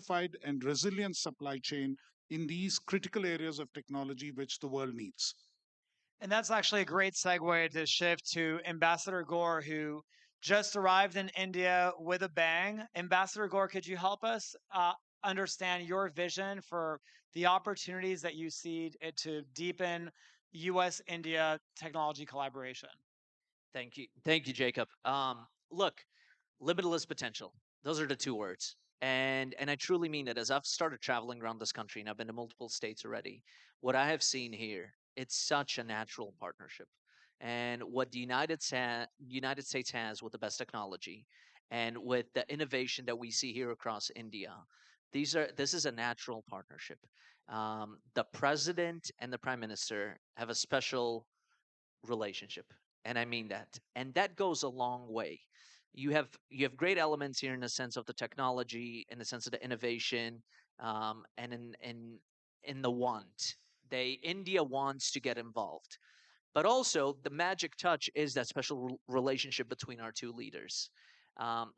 diversified and resilient supply chain in these critical areas of technology which the world needs. And that's actually a great segue to shift to Ambassador Gore, who just arrived in India with a bang. Ambassador Gore, could you help us understand your vision for the opportunities that you see to deepen US India technology collaboration? Thank you, Jacob. Look, limitless potential. Those are the two words, and I truly mean it. As I've started traveling around this country, and I've been to multiple states already, what I have seen here, it's such a natural partnership. And what the United States has with the best technology, and with the innovation that we see here across India, this is a natural partnership. The president and the prime minister have a special relationship, and I mean that, and that goes a long way. You have great elements here in the sense of the technology, in the sense of the innovation, and in the want. They India wants to get involved, but also the magic touch is that special relationship between our two leaders.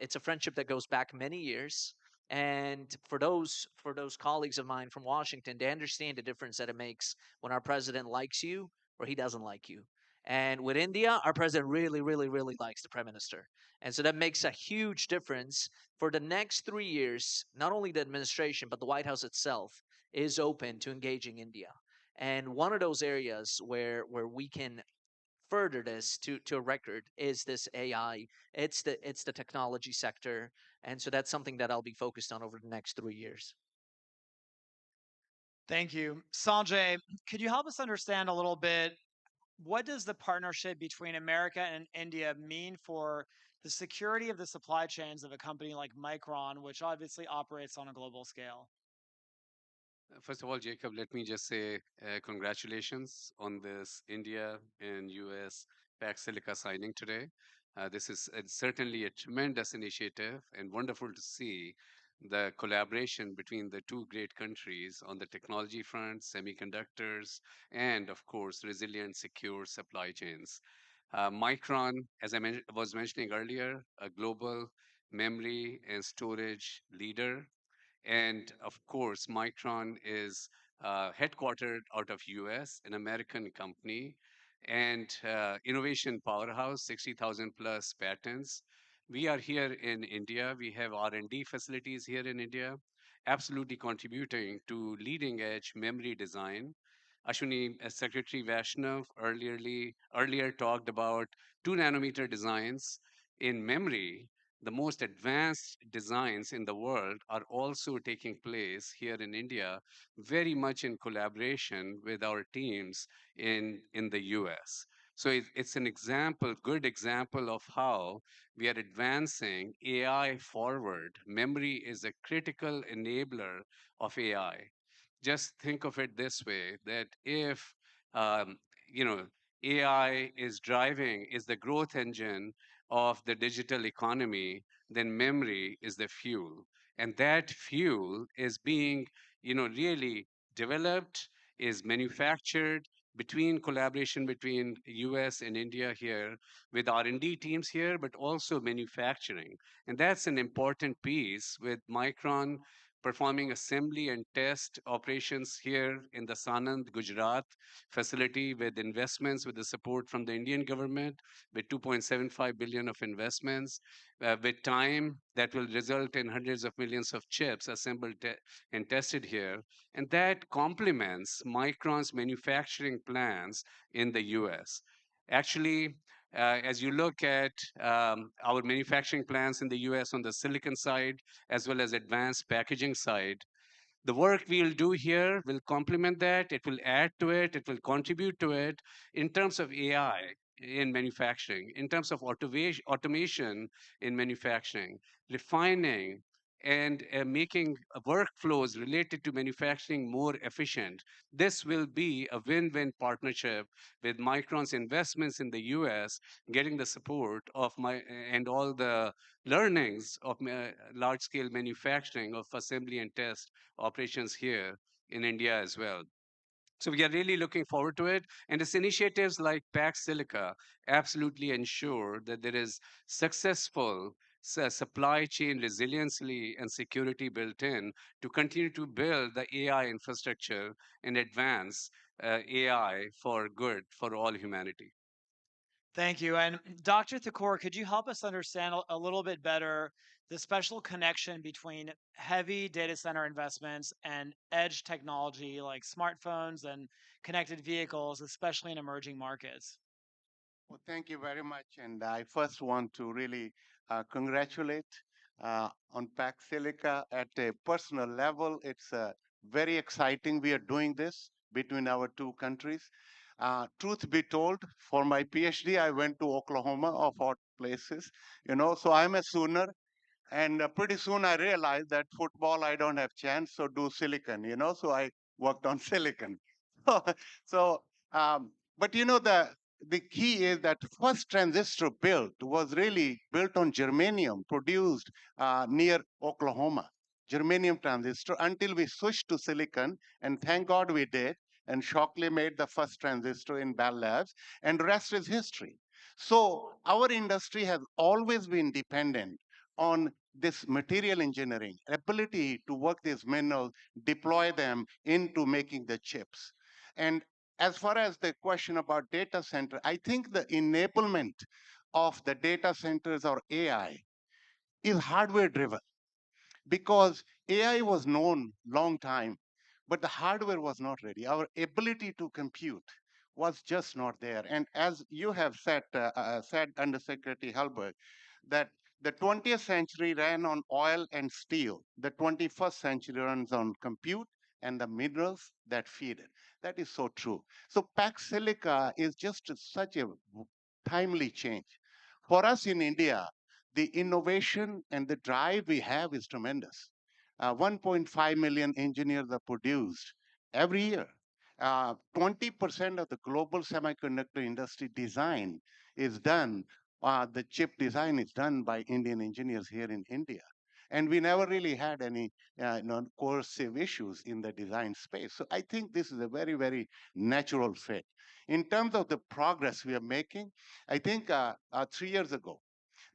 It's a friendship that goes back many years, and for those colleagues of mine from Washington, they understand the difference that it makes when our president likes you or he doesn't like you. And with India, our president really, really, really likes the prime minister. And so that makes a huge difference for the next 3 years. Not only the administration, but the White House itself is open to engaging India. And one of those areas where we can further this to a record is this AI. It's the technology sector, and so that's something that I'll be focused on over the next 3 years. Thank you. Sanjay, could you help us understand a little bit what does the partnership between America and India mean for the security of the supply chains of a company like Micron, which obviously operates on a global scale? First of all, Jacob, let me just say congratulations on this India and US Pax Silica signing today. This is certainly a tremendous initiative and wonderful to see the collaboration between the two great countries on the technology front, semiconductors, and of course, resilient, secure supply chains. Micron, as I was mentioning earlier, a global memory and storage leader, and of course, Micron is headquartered out of US, an American company, and innovation powerhouse, 60,000 plus patents. We are here in India. We have R&D facilities here in India, absolutely contributing to leading edge memory design. Ashwini, Secretary Vaishnav earlier talked about 2 nanometer designs in memory. The most advanced designs in the world are also taking place here in India, very much in collaboration with our teams in the US. So it's an example, good example of how we are advancing AI forward. Memory is a critical enabler of AI. Just think of it this way, that if um, you know AI is the growth engine of the digital economy, then memory is the fuel. And that fuel is being, really developed, is manufactured between collaboration between US and India here with R&D teams here, but also manufacturing. And that's an important piece with Micron performing assembly and test operations here in the Sanand, Gujarat facility with investments with the support from the Indian government with 2.75 billion of investments, with time that will result in hundreds of millions of chips assembled and tested here. And that complements Micron's manufacturing plans in the US. Actually, as you look at our manufacturing plans in the US on the silicon side, as well as advanced packaging side, the work we'll do here will complement that, it will add to it, it will contribute to it in terms of AI in manufacturing, in terms of automation in manufacturing, refining and making workflows related to manufacturing more efficient. This will be a win-win partnership with Micron's investments in the US, getting the support of my and all the learnings of large-scale manufacturing of assembly and test operations here in India as well. So we are really looking forward to it. And its initiatives like Pax Silica absolutely ensure that there is successful supply chain resiliency and security built in to continue to build the AI infrastructure and advance AI for good for all humanity. Thank you. And Dr. Thakur, could you help us understand a little bit better the special connection between heavy data center investments and edge technology like smartphones and connected vehicles, especially in emerging markets? Well, thank you very much. And I first want to really congratulate on Pax Silica at a personal level. It's very exciting. We are doing this between our two countries. Truth be told, for my PhD, I went to Oklahoma, of all places, so I'm a Sooner. And pretty soon I realized that football, I don't have chance, so do silicon, so I worked on silicon. so, but the key is that first transistor built was really built on germanium produced near Oklahoma, germanium transistor, until we switched to silicon. And thank God we did. And Shockley made the first transistor in Bell Labs, and the rest is history. So our industry has always been dependent on this material engineering ability to work these minerals, deploy them into making the chips. And as far as the question about data center, I think the enablement of the data centers or AI is hardware driven, because AI was known long time, but the hardware was not ready. Our ability to compute was just not there. And as you have said, Undersecretary Halberg, that the 20th century ran on oil and steel. The 21st century runs on compute and the minerals that feed it. That is so true. So Pax Silica is just such a timely change. For us in India, the innovation and the drive we have is tremendous. 1.5 million engineers are produced every year. 20% of the global semiconductor industry design is done, the chip design is done by Indian engineers here in India. And we never really had any coercive issues in the design space. So I think this is a very, very natural fit. In terms of the progress we are making, I think 3 years ago,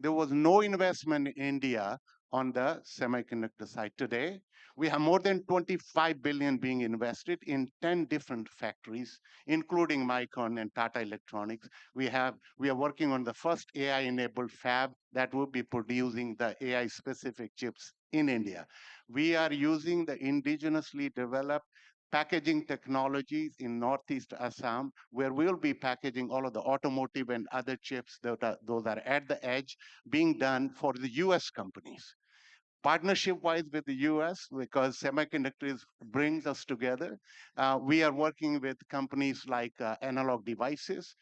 there was no investment in India on the semiconductor side. Today, we have more than 25 billion being invested in 10 different factories, including Micron and Tata Electronics. We are working on the first AI-enabled fab that will be producing the AI-specific chips in India. We are using the indigenously developed packaging technologies in Northeast Assam, where we'll be packaging all of the automotive and other chips those are at the edge being done for the US companies. Partnership-wise with the US, because semiconductors brings us together, we are working with companies like Analog Devices,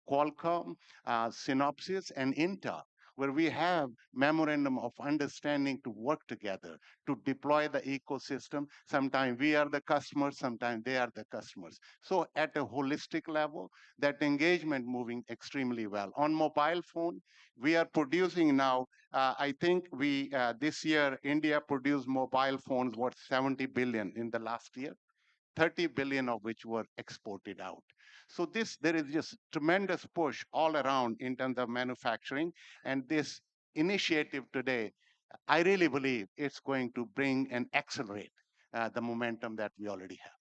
Qualcomm, Synopsys, and Intel, where we have memorandum of understanding to work together to deploy the ecosystem. Sometimes we are the customers, sometimes they are the customers. So at a holistic level, that engagement moving extremely well. On mobile phone, we are producing now, I think this year, India produced mobile phones worth 70 billion in the last year, 30 billion of which were exported out. So there is just tremendous push all around in terms of manufacturing. And this initiative today, I really believe it's going to bring and accelerate the momentum that we already have.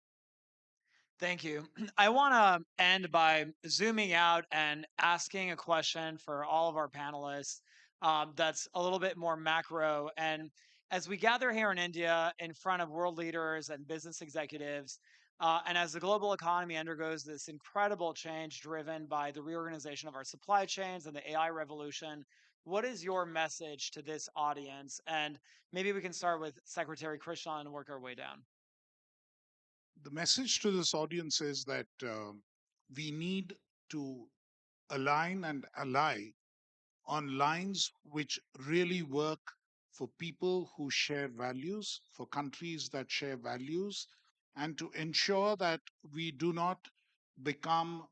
Thank you. I want to end by zooming out and asking a question for all of our panelists that's a little bit more macro. And as we gather here in India in front of world leaders and business executives, and as the global economy undergoes this incredible change driven by the reorganization of our supply chains and the AI revolution, what is your message to this audience? And maybe we can start with Secretary Krishnan and work our way down. The message to this audience is that we need to align and ally on lines which really work for people who share values, for countries that share values, and to ensure that we do not become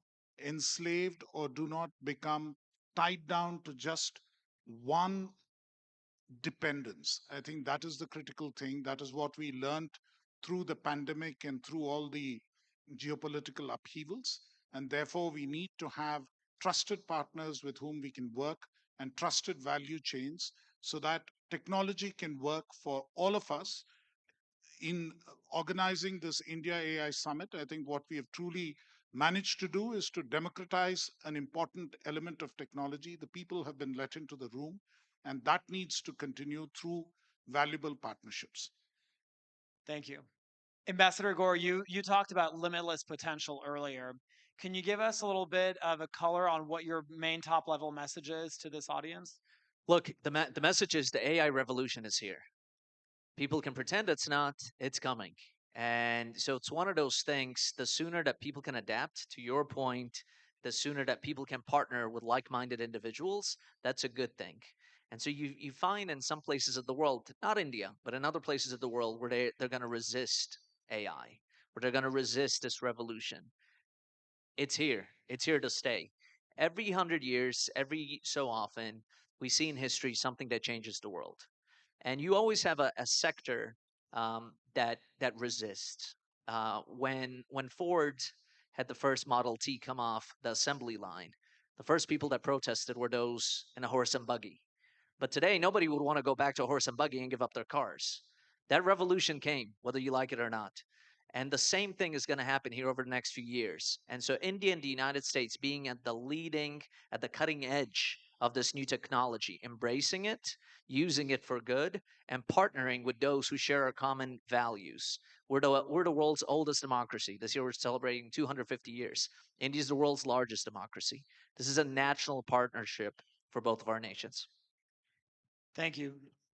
enslaved or do not become tied down to just one dependence. I think that is the critical thing. That is what we learned through the pandemic and through all the geopolitical upheavals. And therefore, we need to have trusted partners with whom we can work and trusted value chains so that technology can work for all of us in organizing this India AI Summit. I think what we have truly managed to do is to democratize an important element of technology. The people have been let into the room, and that needs to continue through valuable partnerships. Thank you. Ambassador Gore, you talked about limitless potential earlier. Can you give us a little bit of a color on what your main top level message is to this audience? Look, the message is the AI revolution is here. People can pretend it's not, it's coming. And so it's one of those things, the sooner that people can adapt, to your point, the sooner that people can partner with like minded individuals, that's a good thing. And so you find in some places of the world, not India, but in other places of the world where they're going to resist AI, where they're going to resist this revolution. It's here. It's here to stay. Every 100 years, every so often, we see in history something that changes the world, and you always have a sector that resists. When Ford had the first Model T come off the assembly line, the first people that protested were those in a horse and buggy. But today, nobody would want to go back to a horse and buggy and give up their cars. That revolution came, whether you like it or not. And the same thing is going to happen here over the next few years. And so, India and the United States being at the cutting edge of this new technology, embracing it, using it for good, and partnering with those who share our common values. We're the world's oldest democracy. This year, we're celebrating 250 years. India is the world's largest democracy. This is a national partnership for both of our nations. Thank you.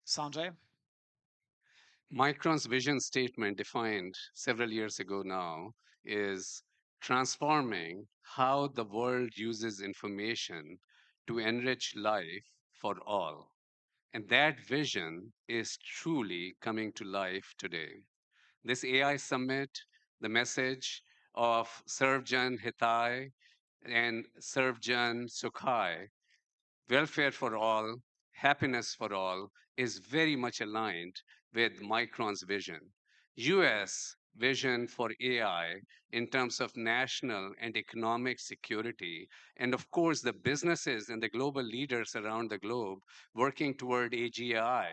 Sanjay? Micron's vision statement, defined several years ago now, is transforming how the world uses information to enrich life for all. And that vision is truly coming to life today. This AI summit, the message of Sarvjan Hitai and Sarvjan Sukhai, welfare for all, happiness for all, is very much aligned with Micron's vision. US vision for AI in terms of national and economic security, and of course, the businesses and the global leaders around the globe working toward AGI,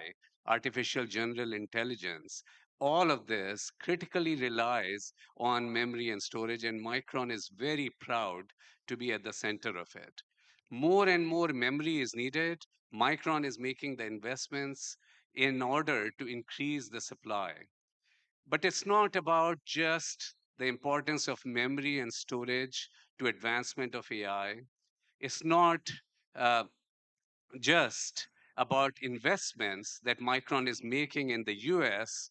artificial general intelligence. All of this critically relies on memory and storage, and Micron is very proud to be at the center of it. More and more memory is needed. Micron is making the investments in order to increase the supply. But it's not about just the importance of memory and storage to advancement of AI. It's not uh, just about investments that Micron is making in the US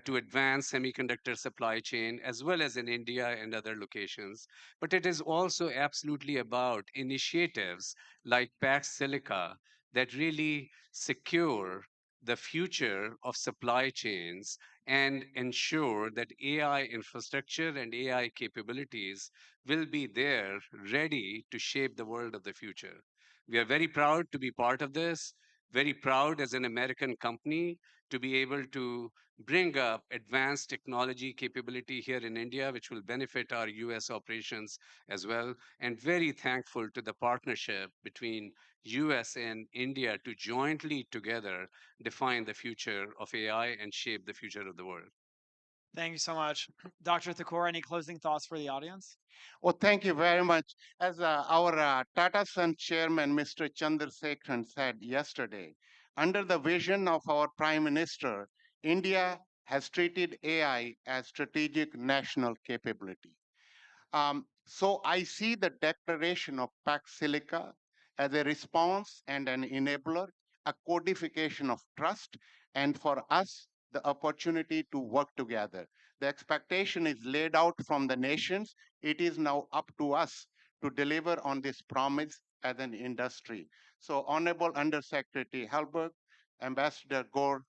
to advance semiconductor supply chain, as well as in India and other locations. But it is also absolutely about initiatives like Pax Silica that really secure the future of supply chains and ensure that AI infrastructure and AI capabilities will be there ready to shape the world of the future. We are very proud to be part of this, very proud as an American company to be able to bring up advanced technology capability here in India, which will benefit our US operations as well. And very thankful to the partnership between US and India to jointly together define the future of AI and shape the future of the world. Thank you so much. Dr. Thakur, any closing thoughts for the audience? Well, thank you very much. As our Tata Sons chairman, Mr. Chandrasekaran, said yesterday, under the vision of our prime minister, India has treated AI as strategic national capability. So I see the declaration of Pax Silica as a response and an enabler, a codification of trust, and for us, the opportunity to work together. The expectation is laid out from the nations. It is now up to us to deliver on this promise as an industry. So Honorable Undersecretary Halberg, Ambassador Gore,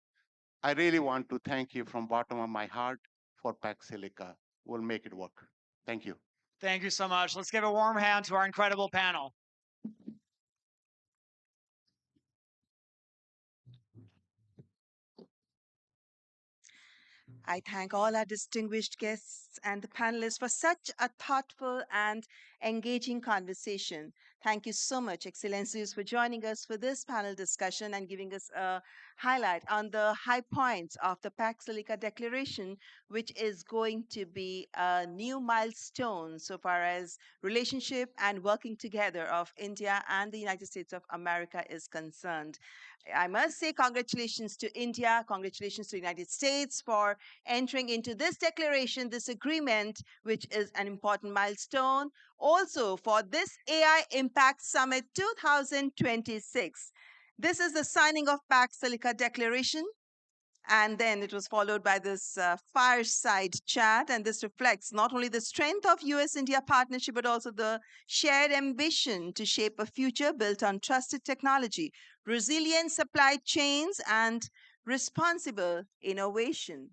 I really want to thank you from bottom of my heart for Pax Silica. We'll make it work. Thank you. Thank you so much. Let's give a warm hand to our incredible panel. I thank all our distinguished guests and the panelists for such a thoughtful and engaging conversation. Thank you so much, Excellencies, for joining us for this panel discussion and giving us a highlight on the high points of the Pax Silica Declaration, which is going to be a new milestone so far as relationship and working together of India and the United States of America is concerned. I must say congratulations to India, congratulations to the United States for entering into this declaration, this agreement, which is an important milestone. Also for this AI Impact Summit 2026. This is the signing of Pax Silica Declaration. And then it was followed by this fireside chat. And this reflects not only the strength of US India partnership, but also the shared ambition to shape a future built on trusted technology, resilient supply chains, and responsible innovation.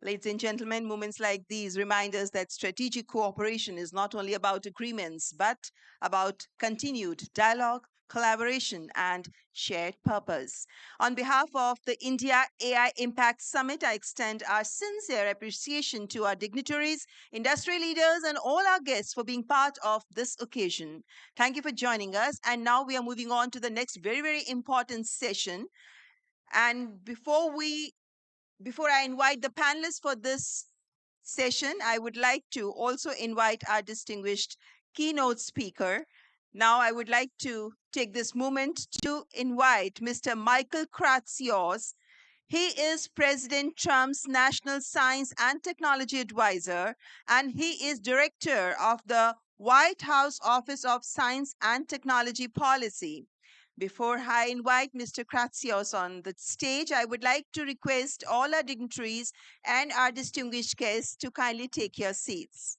Ladies and gentlemen, moments like these remind us that strategic cooperation is not only about agreements, but about continued dialogue, collaboration, and shared purpose. On behalf of the India AI Impact Summit, I extend our sincere appreciation to our dignitaries, industry leaders, and all our guests for being part of this occasion. Thank you for joining us. And now we are moving on to the next very, very important session. And before I invite the panelists for this session, I would like to also invite our distinguished keynote speaker. Now, I would like to take this moment to invite Mr. Michael Kratsios. He is President Trump's National Science and Technology Advisor, and he is Director of the White House Office of Science and Technology Policy. Before I invite Mr. Kratsios on the stage, I would like to request all our dignitaries and our distinguished guests to kindly take your seats.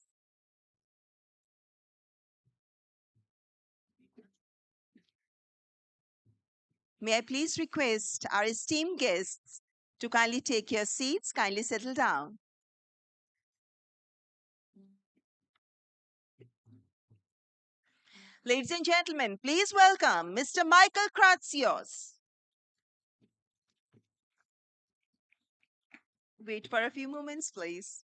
May I please request our esteemed guests to kindly take your seats, kindly settle down. Ladies and gentlemen, please welcome Mr. Michael Kratsios. Wait for a few moments, please.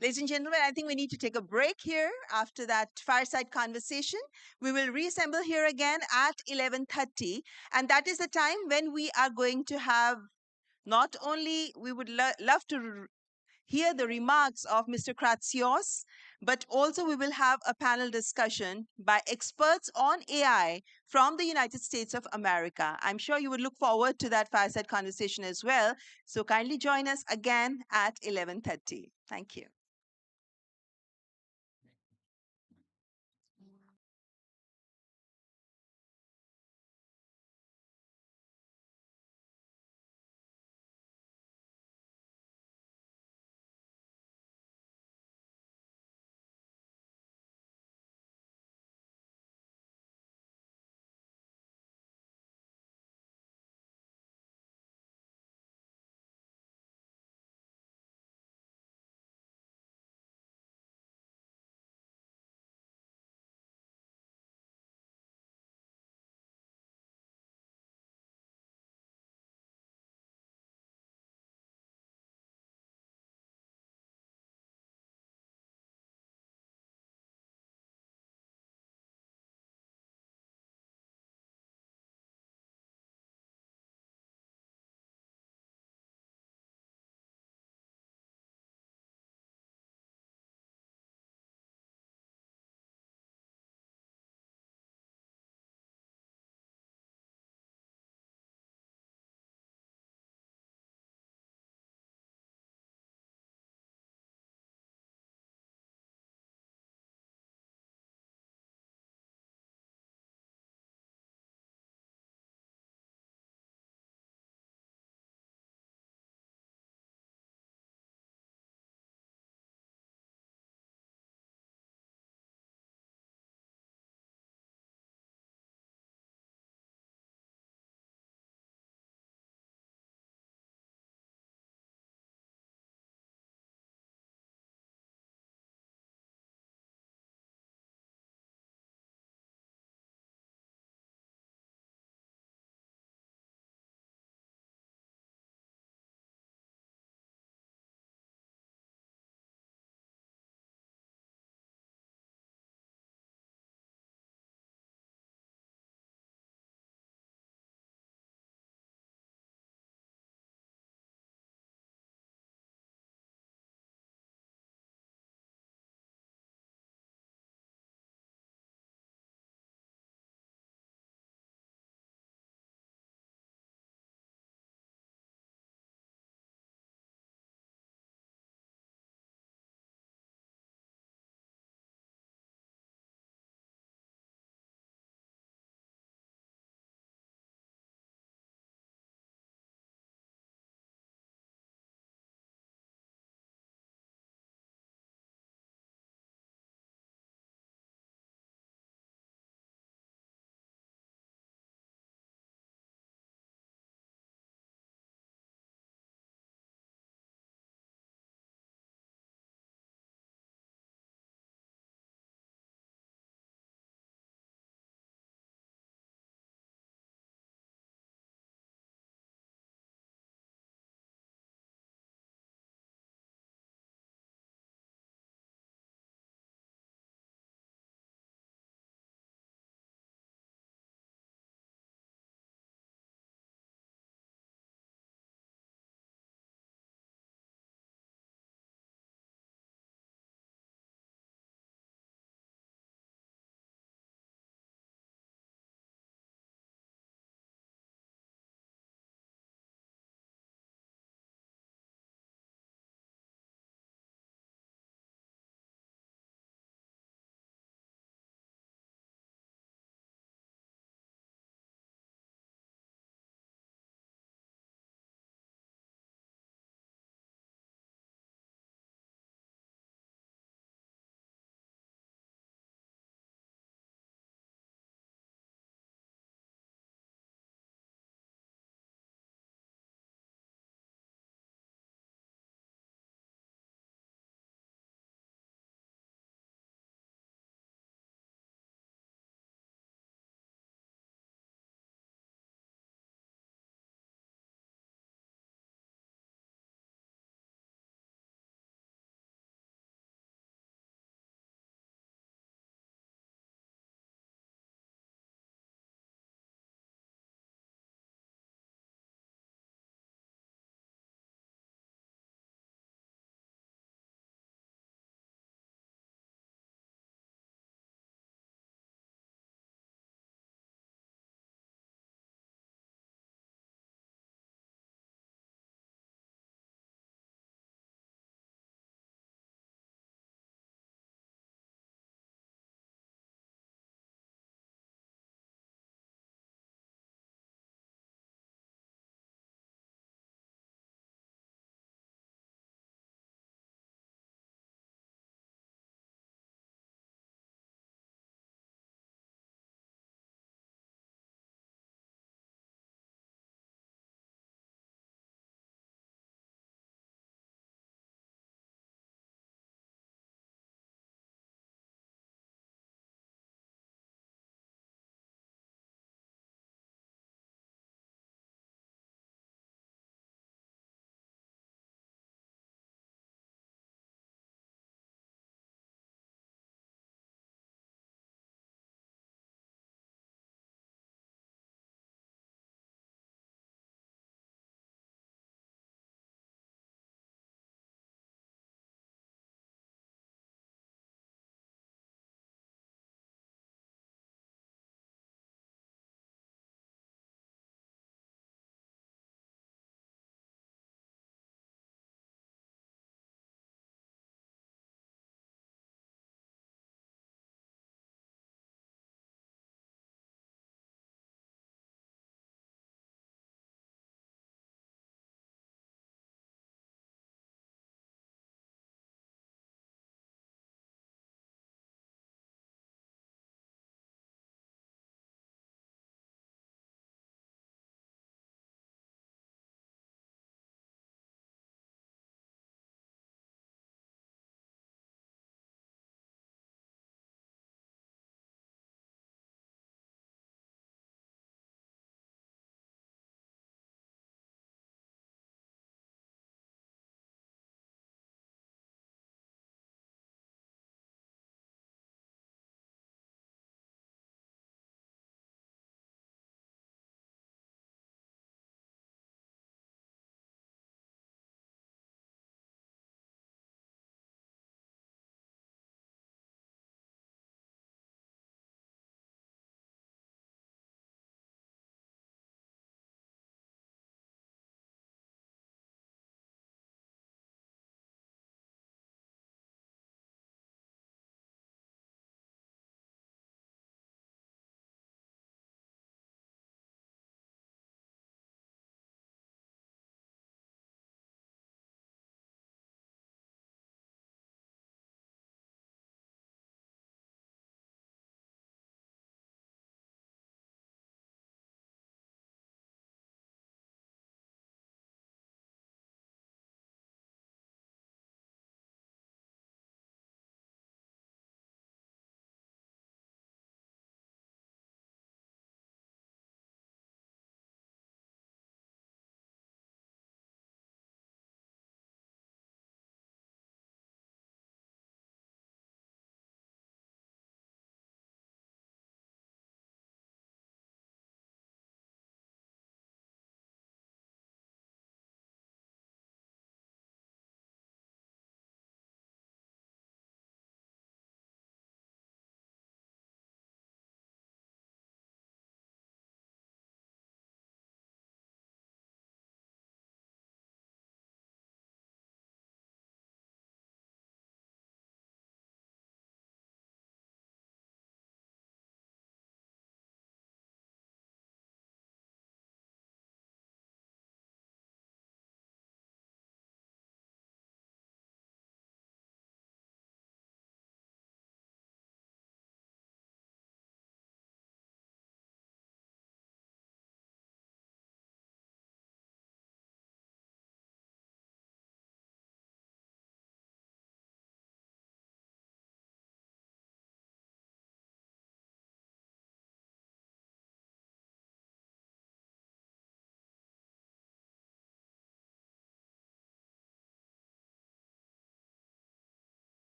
Ladies and gentlemen, I think we need to take a break here after that fireside conversation. We will reassemble here again at 11:30, and that is the time when we are going to have not only we would love to hear the remarks of Mr. Kratsios, but also we will have a panel discussion by experts on AI from the United States of America. I'm sure you would look forward to that fireside conversation as well. So kindly join us again at 11:30. Thank you.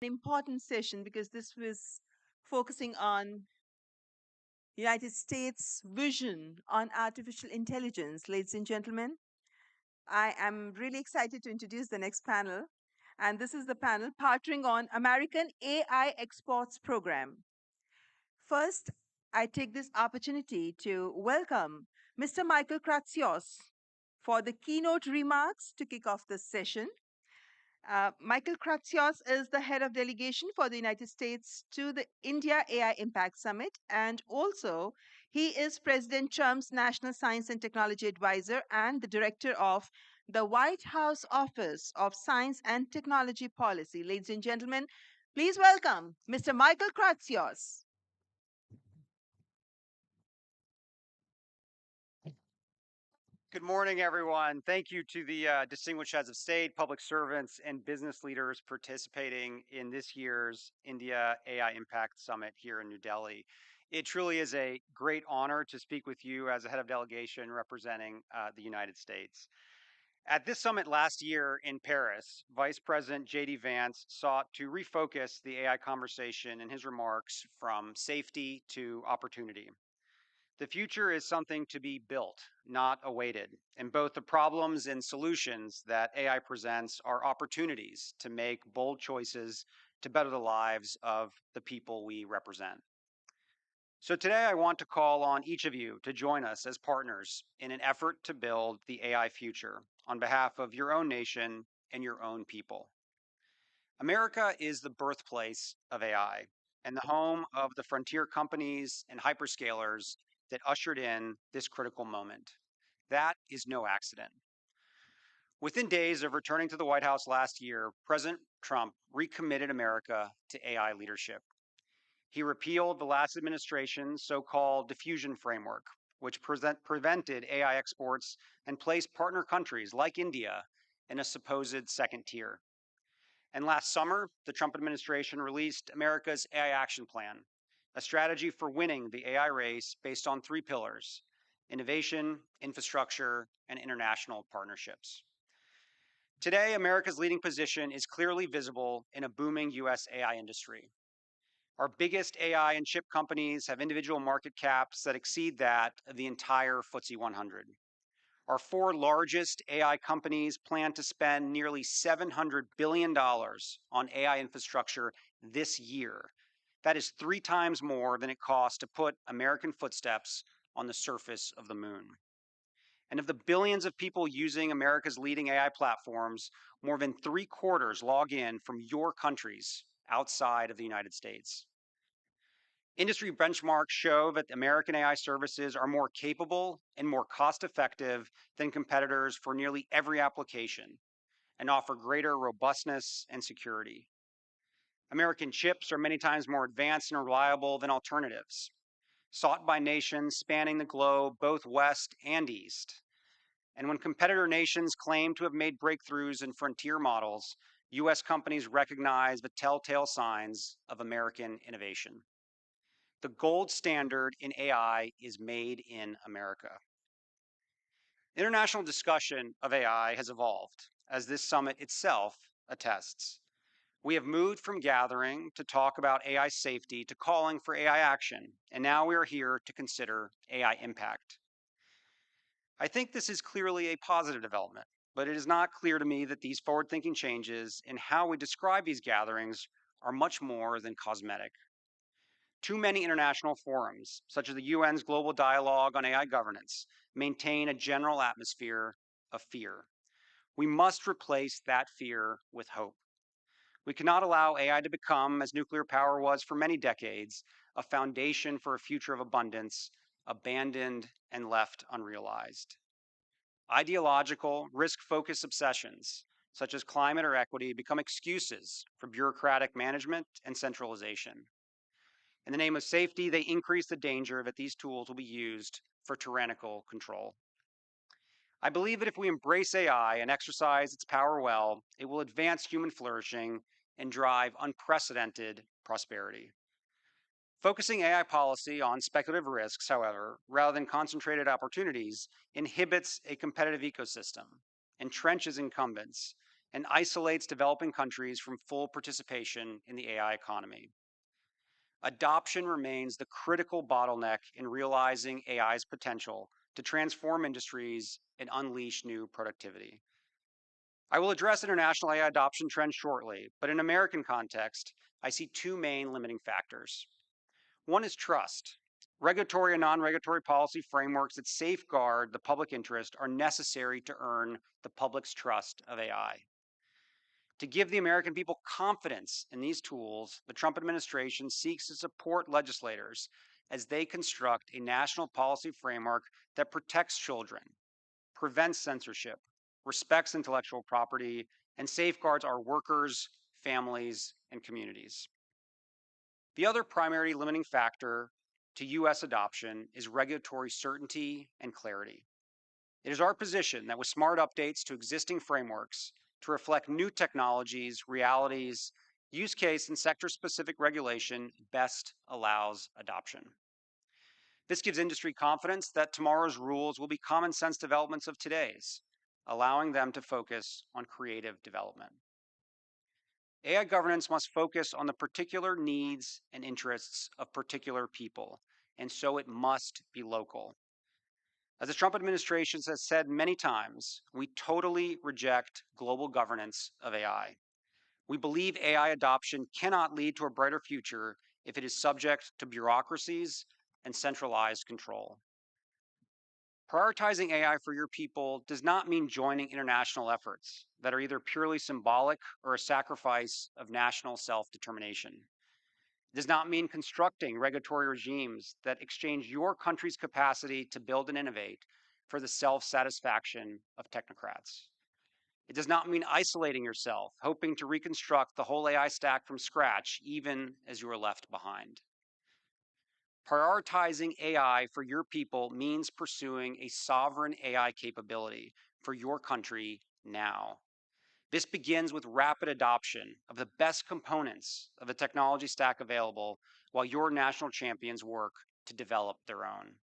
important session because this was focusing on United States vision on artificial intelligence. Ladies and gentlemen, I am really excited to introduce the next panel. And this is the panel partnering on American AI Exports Program. First, I take this opportunity to welcome Mr. Michael Kratsios for the keynote remarks to kick off this session. Michael Kratsios is the head of delegation for the United States to the India AI Impact Summit, and also he is President Trump's National Science and Technology Advisor and the director of the White House Office of Science and Technology Policy. Ladies and gentlemen, please welcome Mr. Michael Kratsios. Good morning, everyone. Thank you to the distinguished heads of state, public servants, and business leaders participating in this year's India AI Impact Summit here in New Delhi. It truly is a great honor to speak with you as a head of delegation representing the United States. At this summit last year in Paris, Vice President J.D. Vance sought to refocus the AI conversation in his remarks from safety to opportunity. The future is something to be built, not awaited. And both the problems and solutions that AI presents are opportunities to make bold choices to better the lives of the people we represent. So today I want to call on each of you to join us as partners in an effort to build the AI future on behalf of your own nation and your own people. America is the birthplace of AI and the home of the frontier companies and hyperscalers that ushered in this critical moment. That is no accident. Within days of returning to the White House last year, President Trump recommitted America to AI leadership. He repealed the last administration's so-called diffusion framework, which prevented AI exports and placed partner countries like India in a supposed second tier. And last summer, the Trump administration released America's AI Action Plan, a strategy for winning the AI race based on 3 pillars: innovation, infrastructure, and international partnerships. Today, America's leading position is clearly visible in a booming US AI industry. Our biggest AI and chip companies have individual market caps that exceed that of the entire FTSE 100. Our 4 largest AI companies plan to spend nearly $700 billion on AI infrastructure this year. That is 3 times more than it costs to put American footsteps on the surface of the moon. And of the billions of people using America's leading AI platforms, more than 3/4 log in from your countries outside of the United States. Industry benchmarks show that American AI services are more capable and more cost-effective than competitors for nearly every application and offer greater robustness and security. American chips are many times more advanced and reliable than alternatives, sought by nations spanning the globe, both West and East. And when competitor nations claim to have made breakthroughs in frontier models, US companies recognize the telltale signs of American innovation. The gold standard in AI is made in America. International discussion of AI has evolved, as this summit itself attests. We have moved from gathering to talk about AI safety to calling for AI action, and now we are here to consider AI impact. I think this is clearly a positive development, but it is not clear to me that these forward-thinking changes in how we describe these gatherings are much more than cosmetic. Too many international forums, such as the UN's Global Dialogue on AI Governance, maintain a general atmosphere of fear. We must replace that fear with hope. We cannot allow AI to become, as nuclear power was for many decades, a foundation for a future of abundance, abandoned and left unrealized. Ideological, risk-focused obsessions, such as climate or equity, become excuses for bureaucratic management and centralization. In the name of safety, they increase the danger that these tools will be used for tyrannical control. I believe that if we embrace AI and exercise its power well, it will advance human flourishing and drive unprecedented prosperity. Focusing AI policy on speculative risks, however, rather than concentrated opportunities, inhibits a competitive ecosystem, entrenches incumbents, and isolates developing countries from full participation in the AI economy. Adoption remains the critical bottleneck in realizing AI's potential to transform industries and unleash new productivity. I will address international AI adoption trends shortly, but in American context, I see two main limiting factors. One is trust. Regulatory and non-regulatory policy frameworks that safeguard the public interest are necessary to earn the public's trust of AI. To give the American people confidence in these tools, the Trump administration seeks to support legislators as they construct a national policy framework that protects children, prevents censorship, respects intellectual property, and safeguards our workers, families, and communities. The other primary limiting factor to US adoption is regulatory certainty and clarity. It is our position that with smart updates to existing frameworks to reflect new technologies, realities, use case, and sector-specific regulation best allows adoption. This gives industry confidence that tomorrow's rules will be common sense developments of today's, allowing them to focus on creative development. AI governance must focus on the particular needs and interests of particular people, and so it must be local. As the Trump administration has said many times, we totally reject global governance of AI. We believe AI adoption cannot lead to a brighter future if it is subject to bureaucracies and centralized control. Prioritizing AI for your people does not mean joining international efforts that are either purely symbolic or a sacrifice of national self-determination. It does not mean constructing regulatory regimes that exchange your country's capacity to build and innovate for the self-satisfaction of technocrats. It does not mean isolating yourself, hoping to reconstruct the whole AI stack from scratch, even as you are left behind. Prioritizing AI for your people means pursuing a sovereign AI capability for your country now. This begins with rapid adoption of the best components of the technology stack available while your national champions work to develop their own.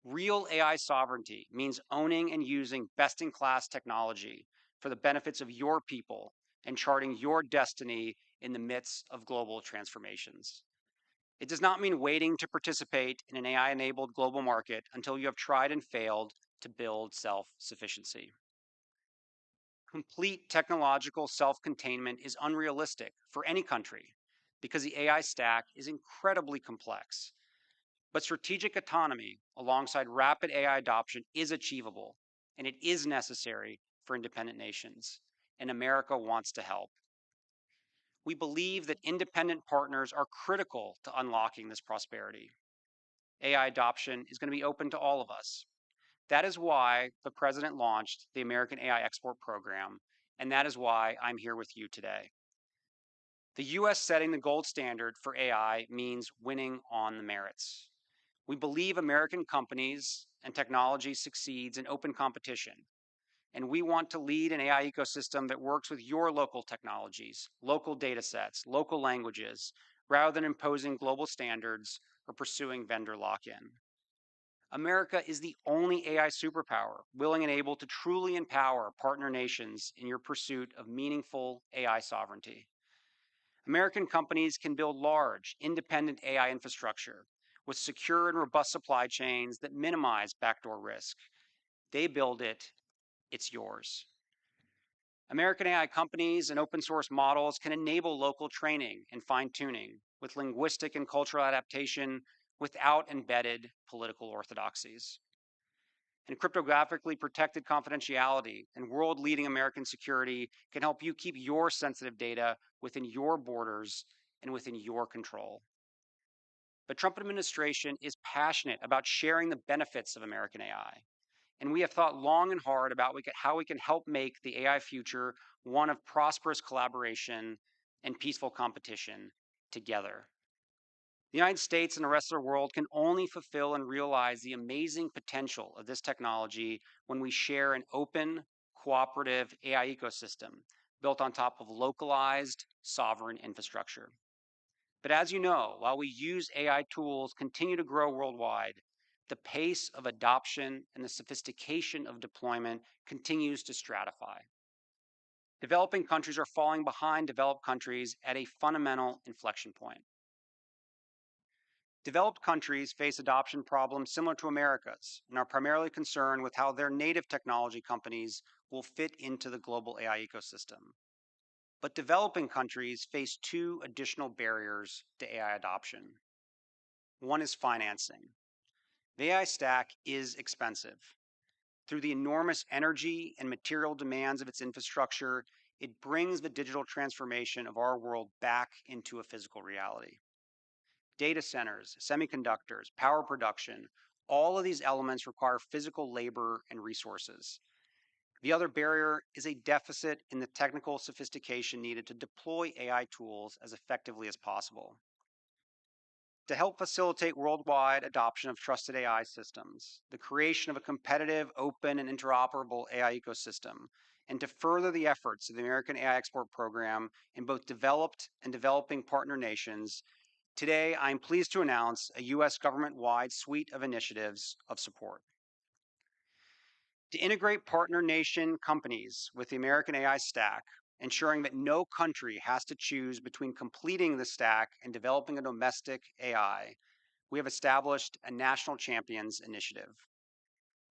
Real AI sovereignty means owning and using best-in-class technology for the benefits of your people and charting your destiny in the midst of global transformations. It does not mean waiting to participate in an AI-enabled global market until you have tried and failed to build self-sufficiency. Complete technological self-containment is unrealistic for any country because the AI stack is incredibly complex. But strategic autonomy alongside rapid AI adoption is achievable, and it is necessary for independent nations, and America wants to help. We believe that independent partners are critical to unlocking this prosperity. AI adoption is going to be open to all of us. That is why the president launched the American AI Export Program, and that is why I'm here with you today. The US setting the gold standard for AI means winning on the merits. We believe American companies and technology succeeds in open competition, and we want to lead an AI ecosystem that works with your local technologies, local data sets, local languages, rather than imposing global standards or pursuing vendor lock-in. America is the only AI superpower willing and able to truly empower partner nations in your pursuit of meaningful AI sovereignty. American companies can build large, independent AI infrastructure with secure and robust supply chains that minimize backdoor risk. They build it, it's yours. American AI companies and open source models can enable local training and fine-tuning with linguistic and cultural adaptation without embedded political orthodoxies. And cryptographically protected confidentiality and world-leading American security can help you keep your sensitive data within your borders and within your control. The Trump administration is passionate about sharing the benefits of American AI. And we have thought long and hard about how we can help make the AI future one of prosperous collaboration and peaceful competition together. The United States and the rest of the world can only fulfill and realize the amazing potential of this technology when we share an open, cooperative AI ecosystem built on top of localized, sovereign infrastructure. But as you know, while we use AI tools continue to grow worldwide, the pace of adoption and the sophistication of deployment continues to stratify. Developing countries are falling behind developed countries at a fundamental inflection point. Developed countries face adoption problems similar to America's and are primarily concerned with how their native technology companies will fit into the global AI ecosystem. But developing countries face two additional barriers to AI adoption. One is financing. The AI stack is expensive. Through the enormous energy and material demands of its infrastructure, it brings the digital transformation of our world back into a physical reality. Data centers, semiconductors, power production, all of these elements require physical labor and resources. The other barrier is a deficit in the technical sophistication needed to deploy AI tools as effectively as possible. To help facilitate worldwide adoption of trusted AI systems, the creation of a competitive, open, and interoperable AI ecosystem, and to further the efforts of the American AI Export Program in both developed and developing partner nations, today I'm pleased to announce a U.S. government-wide suite of initiatives of support. To integrate partner nation companies with the American AI stack, ensuring that no country has to choose between completing the stack and developing a domestic AI, we have established a National Champions Initiative.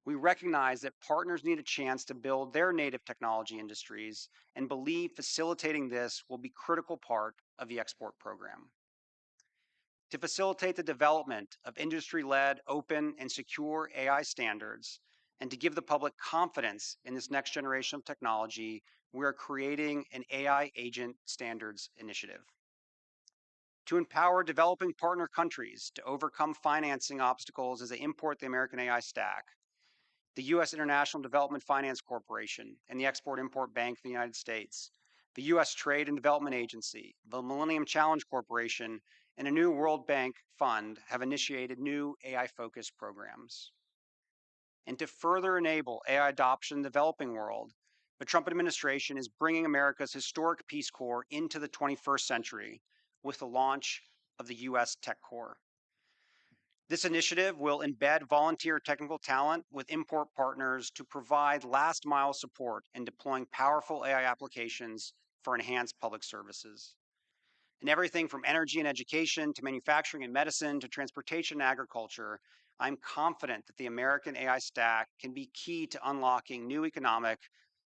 We recognize that partners need a chance to build their native technology industries and believe facilitating this will be a critical part of the export program. To facilitate the development of industry-led, open, and secure AI standards, and to give the public confidence in this next generation of technology, we are creating an AI Agent Standards Initiative. To empower developing partner countries to overcome financing obstacles as they import the American AI stack, the U.S. International Development Finance Corporation and the Export-Import Bank of the United States, the U.S. Trade and Development Agency, the Millennium Challenge Corporation, and a new World Bank fund have initiated new AI-focused programs. And to further enable AI adoption in the developing world, the Trump administration is bringing America's historic Peace Corps into the 21st century with the launch of the U.S. Tech Corps. This initiative will embed volunteer technical talent with import partners to provide last-mile support in deploying powerful AI applications for enhanced public services. In everything from energy and education to manufacturing and medicine to transportation and agriculture, I'm confident that the American AI stack can be key to unlocking new economic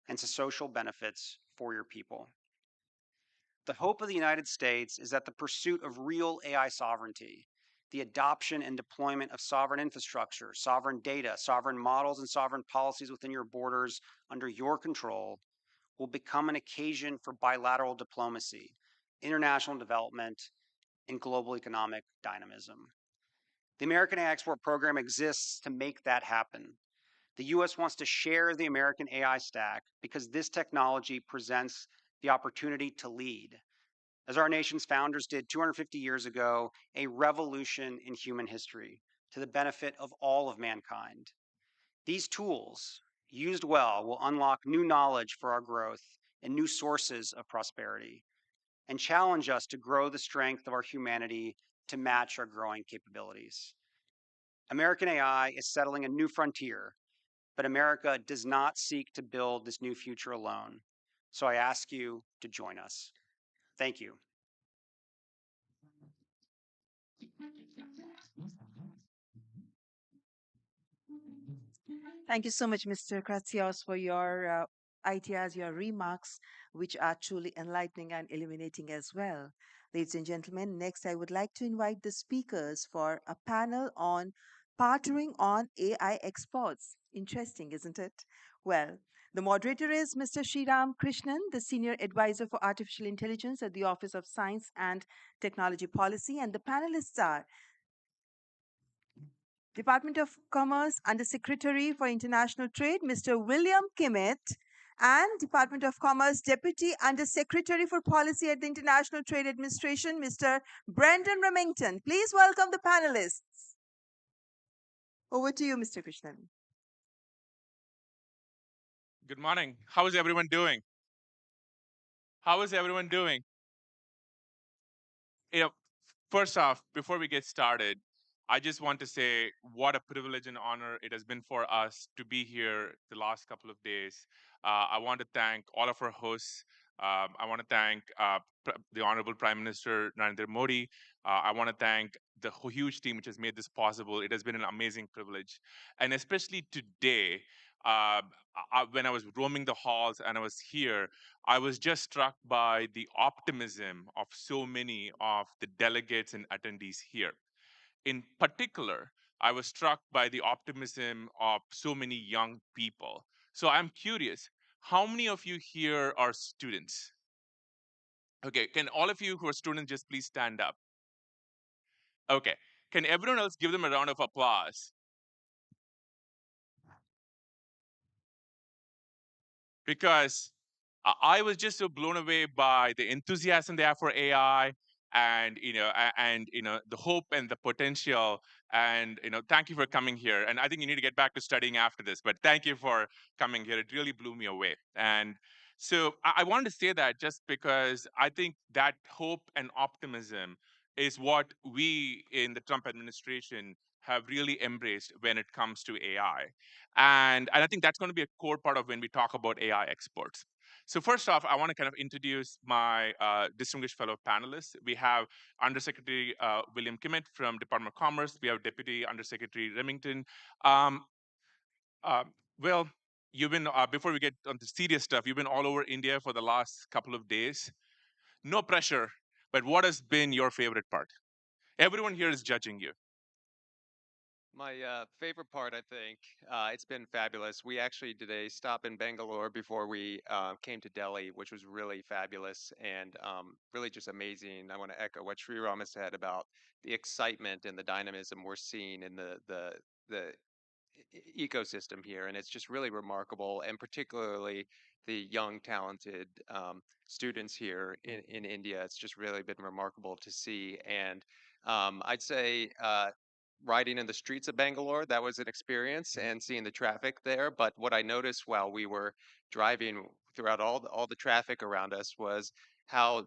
and social benefits for your people. The hope of the United States is that the pursuit of real AI sovereignty, the adoption and deployment of sovereign infrastructure, sovereign data, sovereign models, and sovereign policies within your borders under your control will become an occasion for bilateral diplomacy, international development, and global economic dynamism. The American AI Export Program exists to make that happen. The U.S. wants to share the American AI stack because this technology presents the opportunity to lead. As our nation's founders did 250 years ago, a revolution in human history to the benefit of all of mankind. These tools, used well, will unlock new knowledge for our growth and new sources of prosperity, and challenge us to grow the strength of our humanity to match our growing capabilities. American AI is settling a new frontier, but America does not seek to build this new future alone. So I ask you to join us. Thank you. Thank you so much, Mr. Kratsios, for your ideas, your remarks, which are truly enlightening and illuminating as well. Ladies and gentlemen, next I would like to invite the speakers for a panel on partnering on AI exports. Interesting, isn't it? Well, the moderator is Mr. Sriram Krishnan, the Senior Advisor for Artificial Intelligence at the Office of Science and Technology Policy, and the panelists are Department of Commerce Undersecretary for International Trade, Mr. William Kimmett, and Department of Commerce Deputy Undersecretary for Policy at the International Trade Administration, Mr. Brendan Remington. Please welcome the panelists. Over to you, Mr. Krishnan. Good morning. How is everyone doing? How is everyone doing? You know, first off, before we get started, I just want to say what a privilege and honor it has been for us to be here the last couple of days. I want to thank all of our hosts. I want to thank the Honorable Prime Minister Narendra Modi. I want to thank the huge team which has made this possible. It has been an amazing privilege. And especially today, when I was roaming the halls and I was here, I was just struck by the optimism of so many of the delegates and attendees here. In particular, I was struck by the optimism of so many young people. So I'm curious, how many of you here are students? Okay, can all of you who are students just please stand up? Okay, can everyone else give them a round of applause? Because I was just so blown away by the enthusiasm they have for AI, and the hope and the potential. And thank you for coming here. And I think you need to get back to studying after this. But thank you for coming here. It really blew me away. And so I wanted to say that just because I think that hope and optimism is what we in the Trump administration have really embraced when it comes to AI. And I think that's going to be a core part of when we talk about AI exports. So first off, I want to kind of introduce my distinguished fellow panelists. We have Undersecretary William Kimmett from Department of Commerce. We have Deputy Undersecretary Remington. Um, uh, Will, you've been, before we get on the serious stuff, you've been all over India for the last couple of days. No pressure, but what has been your favorite part? Everyone here is judging you. My favorite part, I think, it's been fabulous. We actually did a stop in Bangalore before we came to Delhi, which was really fabulous and really just amazing. I want to echo what Sriram has said about the excitement and the dynamism we're seeing in the ecosystem here, and it's just really remarkable, and particularly the young, talented students here in India. It's just really been remarkable to see, and I'd say riding in the streets of Bangalore, that was an experience, and seeing the traffic there. But what I noticed while we were driving throughout all the traffic around us was how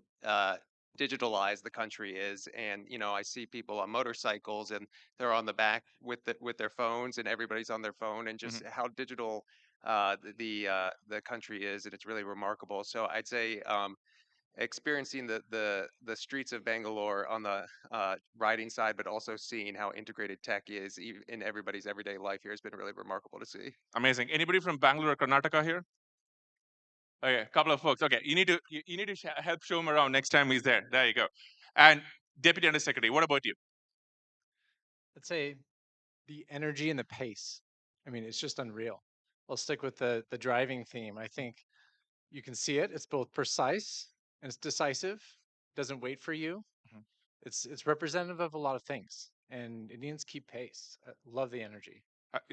digitalized the country is. And I see people on motorcycles, and they're on the back with their phones, and everybody's on their phone, and just how digital the country is, and it's really remarkable. So I'd say experiencing the streets of Bangalore on the riding side, but also seeing how integrated tech is in everybody's everyday life here has been really remarkable to see. Amazing. Anybody from Bangalore or Karnataka here? Okay, a couple of folks. Okay, you need to help show him around next time he's there. There you go. And Deputy Undersecretary, what about you? Let's say the energy and the pace. I mean, it's just unreal. I'll stick with the driving theme. I think you can see it. It's both precise and it's decisive. Doesn't wait for you. It's representative of a lot of things, and Indians keep pace. Love the energy.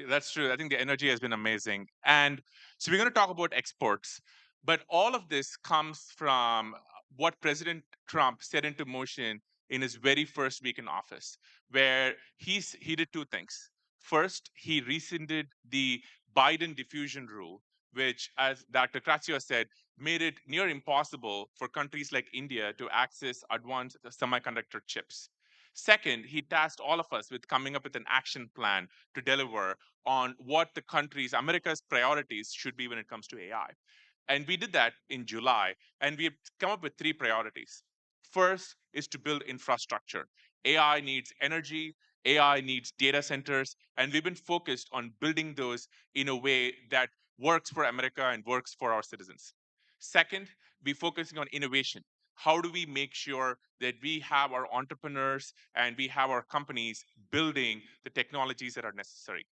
That's true. I think the energy has been amazing. And so we're going to talk about exports, but all of this comes from what President Trump set into motion in his very first week in office, where he did two things. First, he rescinded the Biden diffusion rule, which, as Dr. Kratio said, made it near impossible for countries like India to access advanced semiconductor chips. Second, he tasked all of us with coming up with an action plan to deliver on what the country's, America's priorities should be when it comes to AI. And we did that in July, and we have come up with three priorities. First is to build infrastructure. AI needs energy, AI needs data centers, and we've been focused on building those in a way that works for America and works for our citizens. Second, we're focusing on innovation. How do we make sure that we have our entrepreneurs and we have our companies building the technologies that are necessary?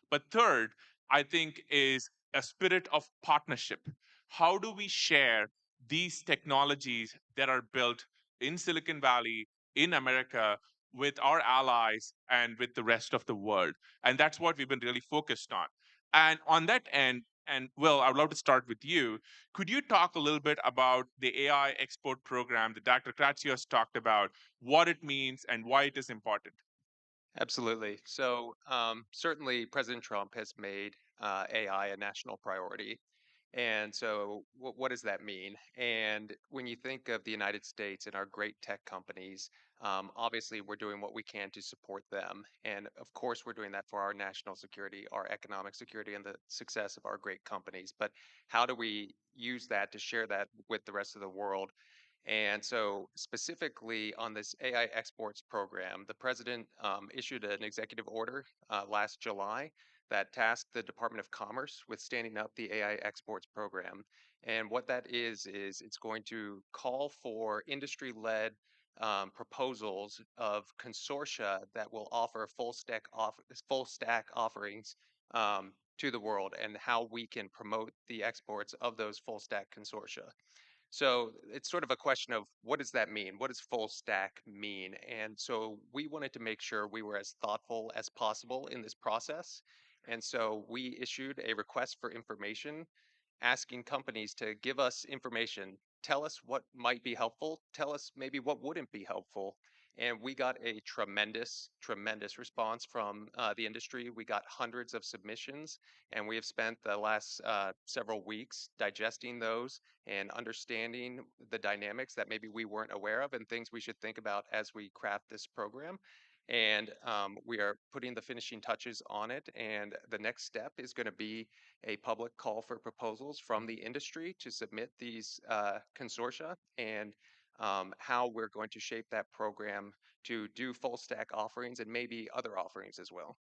But third, I think, is a spirit of partnership. How do we share these technologies that are built in Silicon Valley, in America, with our allies and with the rest of the world? And that's what we've been really focused on. And on that end, and Will, I would love to start with you. Could you talk a little bit about the AI export program that Dr. Kratsios talked about, what it means and why it is important? Absolutely. So certainly President Trump has made AI a national priority. And so, what does that mean? And when you think of the United States and our great tech companies, obviously we're doing what we can to support them. And of course, we're doing that for our national security, our economic security, and the success of our great companies. But how do we use that to share that with the rest of the world? And so, specifically on this AI exports program, the president issued an executive order last July that tasked the Department of Commerce with standing up the AI exports program. And what that is it's going to call for industry-led proposals of consortia that will offer full stack offerings to the world, and how we can promote the exports of those full stack consortia. So it's sort of a question of, what does that mean? What does full stack mean? And so we wanted to make sure we were as thoughtful as possible in this process. And so we issued a request for information, asking companies to give us information, tell us what might be helpful, tell us maybe what wouldn't be helpful. And we got a tremendous response from the industry. We got hundreds of submissions, and we have spent the last several weeks digesting those and understanding the dynamics that maybe we weren't aware of, and things we should think about as we craft this program. And we are putting the finishing touches on it. And the next step is going to be a public call for proposals from the industry to submit these consortia, and how we're going to shape that program to do full stack offerings and maybe other offerings as well.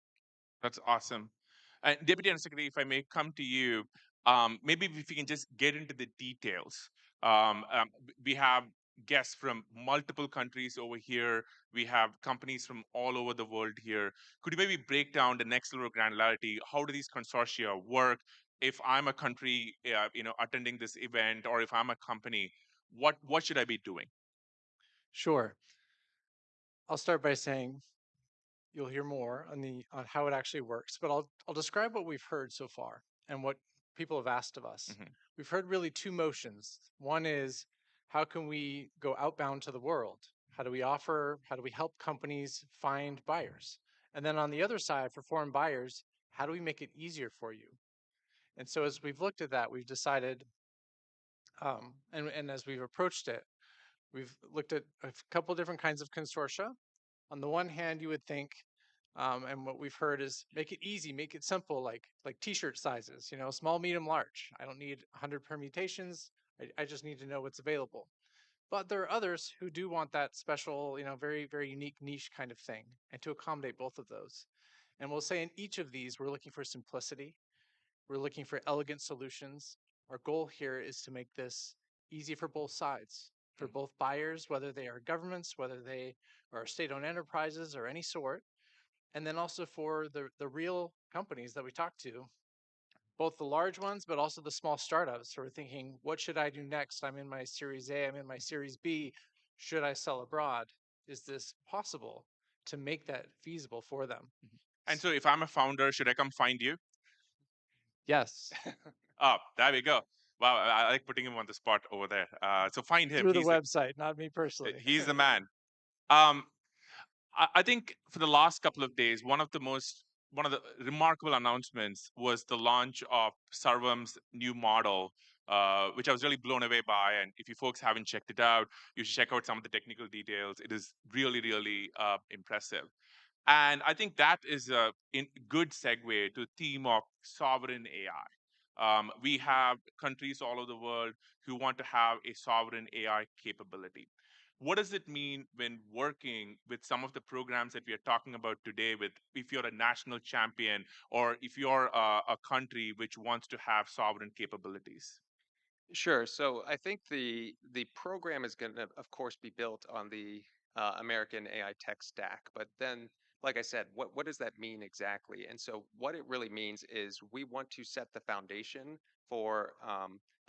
That's awesome. And Deputy Undersecretary, if I may come to you, maybe if you can just get into the details. We have guests from multiple countries over here. We have companies from all over the world here. Could you maybe break down the next level of granularity? How do these consortia work? If I'm a country, attending this event, or if I'm a company, what should I be doing? Sure. I'll start by saying you'll hear more on how it actually works, but I'll describe what we've heard so far and what people have asked of us. Mhm. We've heard really two motions. One is, how can we go outbound to the world? How do we help companies find buyers? And then on the other side, for foreign buyers, how do we make it easier for you? And so as we've looked at that, we've decided, and as we've approached it, we've looked at a couple different kinds of consortia. On the one hand, you would think, and what we've heard is, make it easy, make it simple, like t-shirt sizes, small, medium, large. I don't need 100 permutations. I just need to know what's available. But there are others who do want that special, very, very unique niche kind of thing, and to accommodate both of those. And we'll say in each of these, we're looking for simplicity. We're looking for elegant solutions. Our goal here is to make this easy for both sides, for both buyers, whether they are governments, whether they are state-owned enterprises or any sort, and then also for the real companies that we talk to, both the large ones, but also the small startups who are thinking, what should I do next? I'm in my Series A, I'm in my Series B. Should I sell abroad? Is this possible to make that feasible for them? And so if I'm a founder, should I come find you? Yes. Oh, there we go. Wow, I like putting him on the spot over there. So find him. Through the website, not me personally. He's the man. I think for the last couple of days, one of the remarkable announcements was the launch of Sarvam's new model, which I was really blown away by. And if you folks haven't checked it out, you should check out some of the technical details. It is really, really impressive. And I think that is a good segue to the theme of sovereign AI. We have countries all over the world who want to have a sovereign AI capability. What does it mean when working with some of the programs that we are talking about today, with if you're a national champion or if you're a country which wants to have sovereign capabilities? Sure. So I think the program is going to, of course, be built on the American AI tech stack. But then, like I said, what does that mean exactly? And so what it really means is, we want to set the foundation for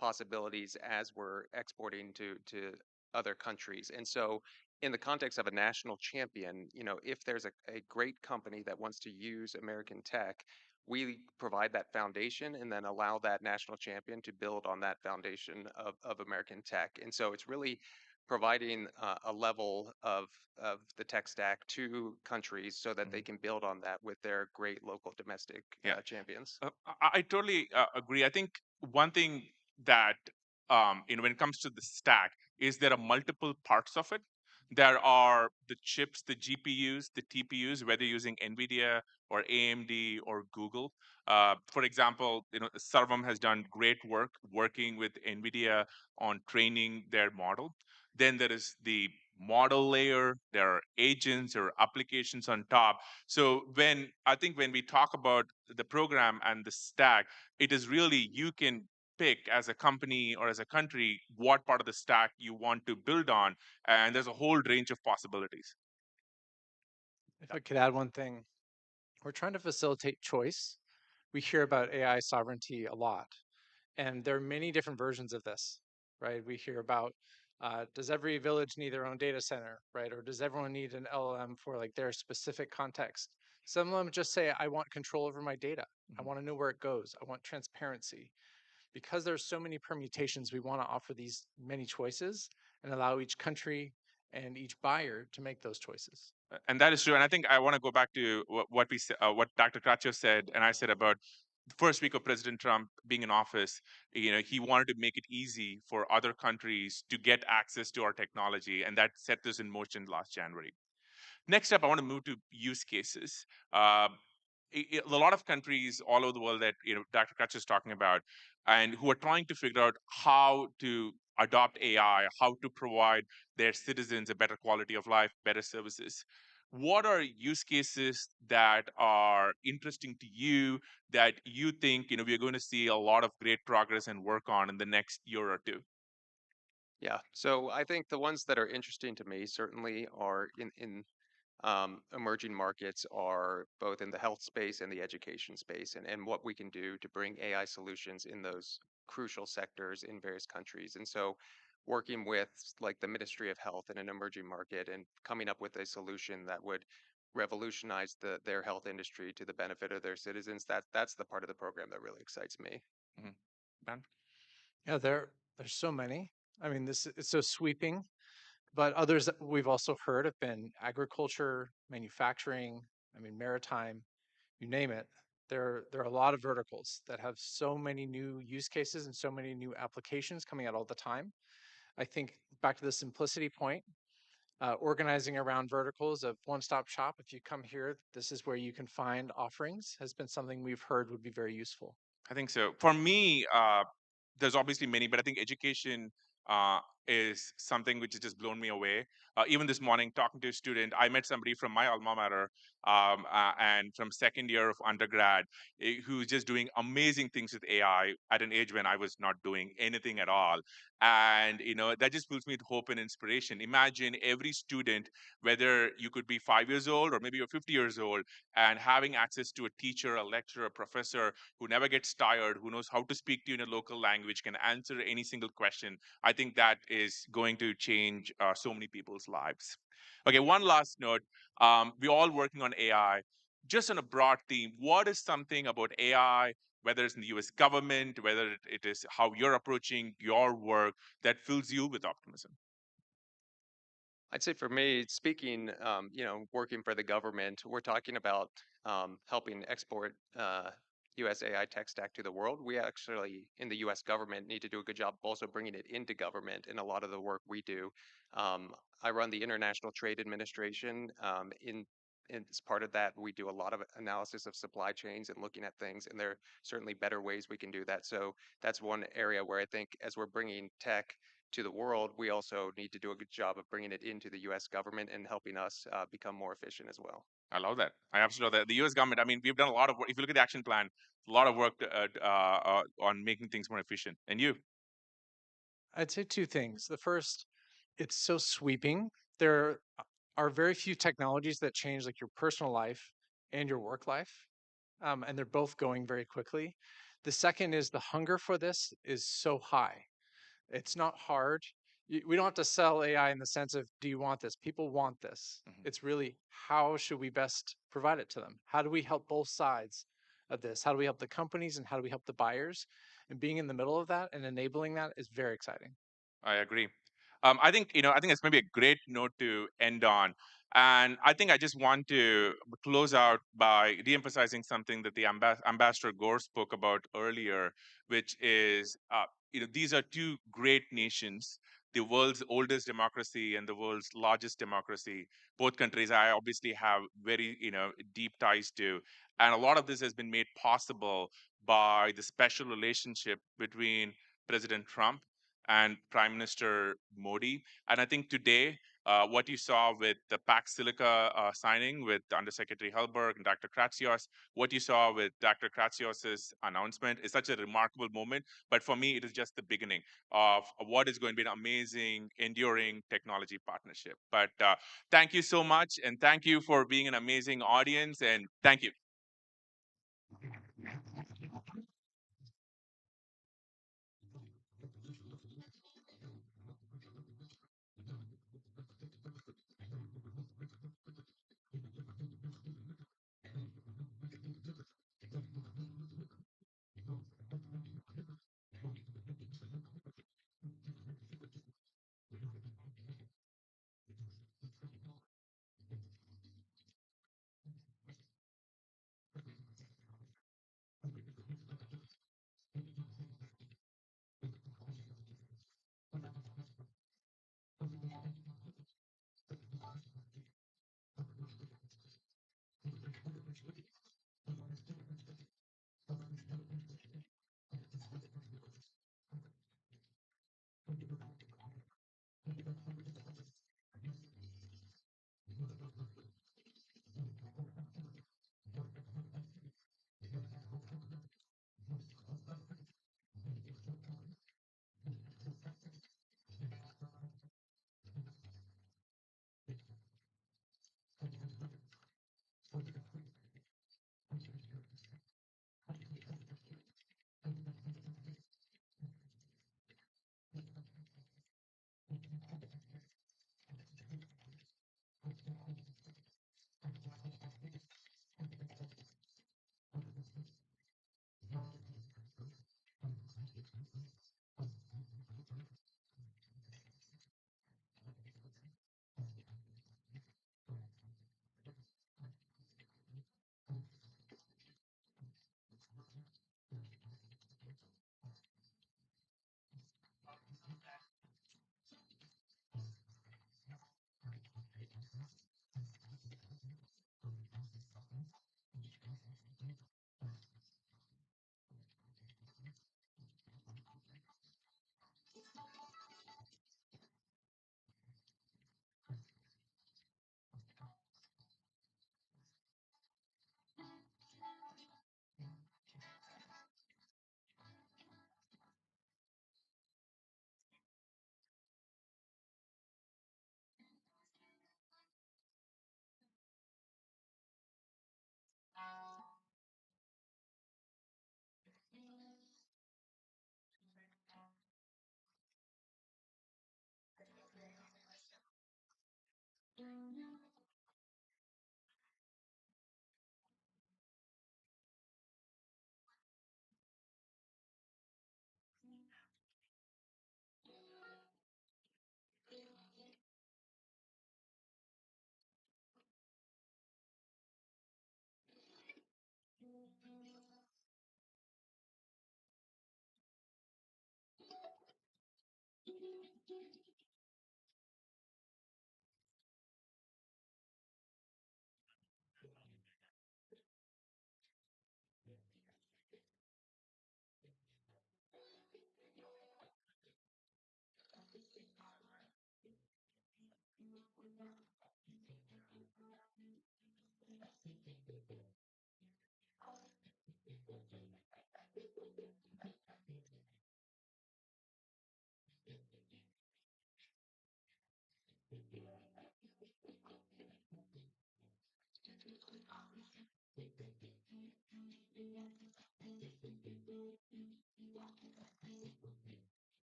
possibilities as we're exporting to other countries. And so, in the context of a national champion, if there's a great company that wants to use American tech, we provide that foundation and then allow that national champion to build on that foundation of American tech. And so it's really providing a level of the tech stack to countries so that they can build on that with their great local domestic champions. I totally agree. I think one thing that when it comes to the stack is there are multiple parts of it. There are the chips, the GPUs, the TPUs, whether using NVIDIA or AMD or Google. For example, Sarvam has done great work working with NVIDIA on training their model. Then there is the model layer, there are agents or applications on top. So when we talk about the program and the stack, it is really you can pick as a company or as a country what part of the stack you want to build on, and there's a whole range of possibilities. If I could add one thing, we're trying to facilitate choice. We hear about AI sovereignty a lot, and there are many different versions of this, right? We hear about does every village need their own data center, right? Or does everyone need an LLM for like their specific context? Some of them just say, I want control over my data. I want to know where it goes. I want transparency. Because there's so many permutations, we want to offer these many choices and allow each country and each buyer to make those choices. And that is true. And I think I want to go back to what Dr. Crutcher said, and I said about the first week of President Trump being in office. He wanted to make it easy for other countries to get access to our technology, and that set this in motion last January. Next up, I want to move to use cases. A lot of countries all over the world that Dr. Kutch is talking about, and who are trying to figure out how to adopt AI, how to provide their citizens a better quality of life, better services. What are use cases that are interesting to you that you think we're going to see a lot of great progress and work on in the next year or two? Yeah, so I think the ones that are interesting to me certainly are in emerging markets are both in the health space and the education space, and what we can do to bring AI solutions in those crucial sectors in various countries. And so working with like the Ministry of Health in an emerging market and coming up with a solution that would revolutionize their health industry to the benefit of their citizens, that's the part of the program that really excites me. Mm-hmm. Ben? Yeah, there's so many. I mean, this is so sweeping. But others that we've also heard have been agriculture, manufacturing, I mean, maritime, you name it. There are a lot of verticals that have so many new use cases and so many new applications coming out all the time. I think back to the simplicity point, organizing around verticals of one-stop shop. If you come here, this is where you can find offerings, has been something we've heard would be very useful. I think so. For me, there's obviously many, but I think education uh, is something which has just blown me away. Even this morning, talking to a student, I met somebody from my alma mater and from second year of undergrad who's just doing amazing things with AI at an age when I was not doing anything at all. And that just fills me with hope and inspiration. Imagine every student, whether you could be 5 years old or maybe you're 50 years old, and having access to a teacher, a lecturer, a professor who never gets tired, who knows how to speak to you in a local language, can answer any single question. I think that is going to change so many people's lives. Okay, one last note. We're all working on AI. Just on a broad theme, what is something about AI, whether it's in the US government, whether it is how you're approaching your work, that fills you with optimism? I'd say for me, speaking, working for the government, we're talking about helping export US AI tech stack to the world. We actually, in the US government, need to do a good job also bringing it into government in a lot of the work we do. I run the International Trade Administration. And as part of that, we do a lot of analysis of supply chains and looking at things, and there are certainly better ways we can do that. So that's one area where I think as we're bringing tech to the world, we also need to do a good job of bringing it into the US government and helping us become more efficient as well. I love that. I absolutely love that. The US government, I mean, we've done a lot of work. If you look at the action plan, a lot of work on making things more efficient. And you? I'd say two things. The first, it's so sweeping. There are very few technologies that change like your personal life and your work life, and they're both going very quickly. The second is the hunger for this is so high. It's not hard. We don't have to sell AI in the sense of, do you want this? People want this. It's really, how should we best provide it to them? How do we help both sides of this? How do we help the companies and how do we help the buyers? And being in the middle of that and enabling that is very exciting. I agree. I think it's maybe a great note to end on. And I think I just want to close out by re-emphasizing something that the Ambassador Gore spoke about earlier, which is, these are two great nations, the world's oldest democracy and the world's largest democracy. Both countries I obviously have very, deep ties to. And a lot of this has been made possible by the special relationship between President Trump and Prime Minister Modi. And I think today, what you saw with the Pax Silica signing with Undersecretary Helberg and Dr. Kratsios, what you saw with Dr. Kratsios's announcement is such a remarkable moment. But for me, it is just the beginning of what is going to be an amazing, enduring technology partnership. But thank you so much. And thank you for being an amazing audience. And thank you.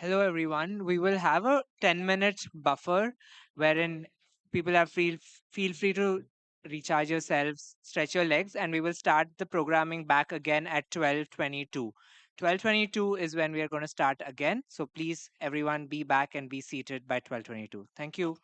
Hello, everyone. We will have a 10-minute buffer wherein people are feel free to recharge yourselves, stretch your legs, and we will start the programming back again at 12:22. 12:22 is when we are going to start again. So please, everyone, be back and be seated by 12:22. Thank you.